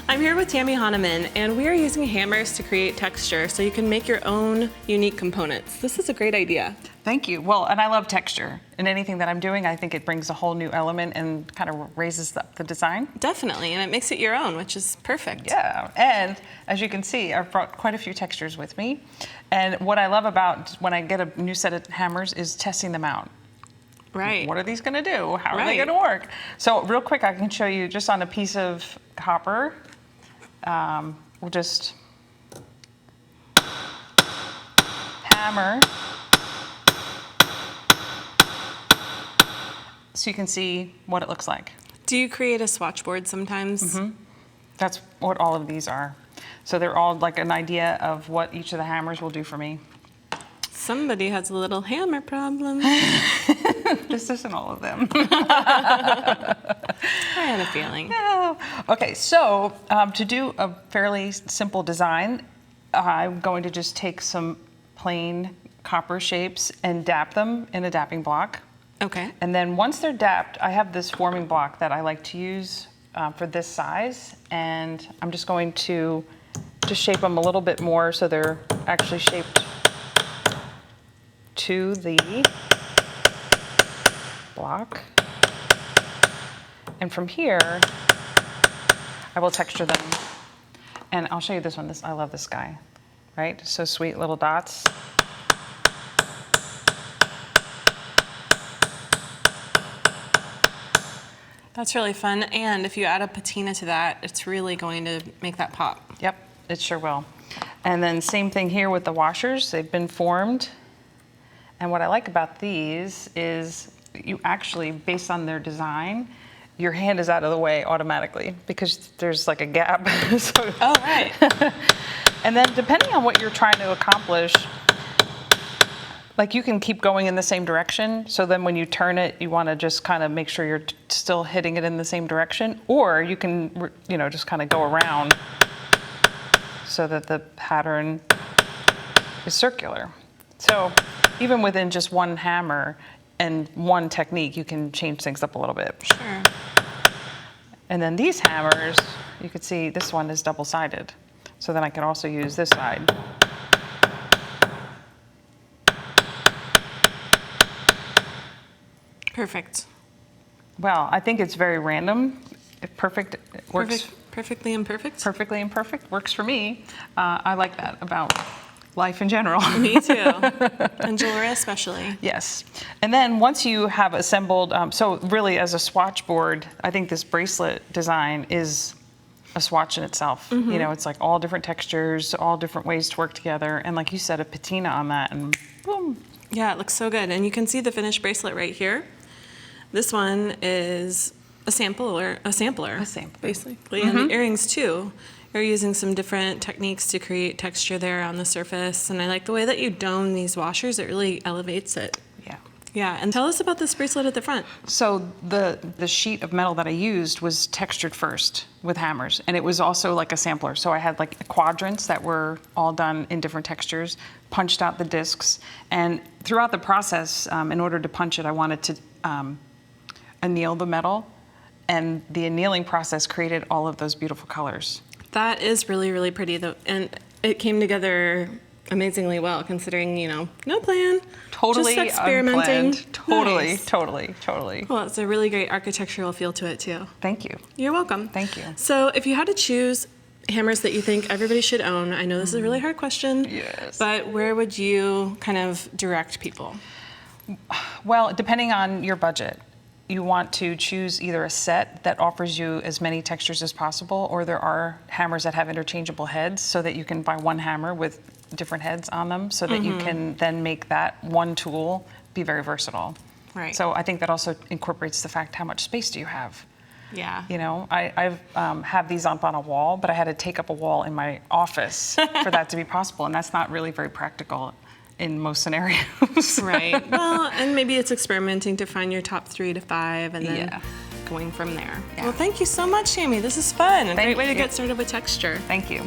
I'm here with Tammy Honaman, and we are using hammers to create texture so you can make your own unique components. This is a great idea. Thank you. Well, and I love texture. In anything that I'm doing, I think it brings a whole new element and kind of raises up the design. Definitely, and it makes it your own, which is perfect. Yeah, and as you can see, I've brought quite a few textures with me. And what I love about when I get a new set of hammers is testing them out. Right. What are these gonna do? How are they gonna work? So real quick, I can show you just on a piece of copper. We'll just hammer. So you can see what it looks like. Do you create a swatch board sometimes? Mm-hmm. That's what all of these are. So they're all like an idea of what each of the hammers will do for me. Somebody has a little hammer problem. This isn't all of them. I had a feeling. No. Okay, so to do a fairly simple design, I'm going to just take some plain copper shapes and dap them in a dapping block. Okay. And then once they're dapped, I have this forming block that I like to use for this size, and I'm just going to just shape them a little bit more so they're actually shaped to the block. And from here, I will texture them. And I'll show you this one. I love this guy, right? So sweet little dots. That's really fun, and if you add a patina to that, it's really going to make that pop. Yep, it sure will. And then same thing here with the washers. They've been formed. And what I like about these is you actually, based on their design, your hand is out of the way automatically because there's like a gap. So, oh, right. And then depending on what you're trying to accomplish, like you can keep going in the same direction. So then when you turn it, you want to just kind of make sure you're still hitting it in the same direction. Or you can, you know, just kind of go around so that the pattern is circular. So even within just one hammer and one technique, you can change things up a little bit. Sure. And then these hammers, you can see this one is double-sided. So then I can also use this side. Perfect. Well, I think it's very random. Perfect works. Perfectly imperfect? Perfectly imperfect works for me. I like that about life in general. Me too. And jewelry especially. Yes. And then once you have assembled, so really as a swatch board, I think this bracelet design is a swatch in itself. Mm-hmm. You know, it's like all different textures, all different ways to work together. And like you said, a patina on that and boom. Yeah, it looks so good. And you can see the finished bracelet right here. This one is a sampler. Basically. Mm-hmm. And the earrings too. You're using some different techniques to create texture there on the surface. And I like the way that you dome these washers. It really elevates it. Yeah. Yeah, and tell us about this bracelet at the front. So the sheet of metal that I used was textured first with hammers, and it was also like a sampler. So I had like quadrants that were all done in different textures, punched out the discs, and throughout the process, in order to punch it, I wanted to anneal the metal, and the annealing process created all of those beautiful colors. That is really, really pretty, though, and it came together amazingly well, considering, you know, no plan. Totally just experimenting. Unplanned. Totally, nice. totally. Well, it's a really great architectural feel to it, too. Thank you. You're welcome. Thank you. So if you had to choose hammers that you think everybody should own, I know this is a really hard question, yes, but where would you kind of direct people? Well, depending on your budget. You want to choose either a set that offers you as many textures as possible, or there are hammers that have interchangeable heads so that you can buy one hammer with different heads on them so that you can then make that one tool be very versatile. Right. So I think that also incorporates the fact, how much space do you have? Yeah. You know, I've have these up on a wall, but I had to take up a wall in my office for that to be possible, and that's not really very practical in most scenarios. Right. Well, and maybe it's experimenting to find your top 3 to 5 and then going from there. Yeah. Well, thank you so much, Tammy. This is fun. A great way to get started with texture. Thank you.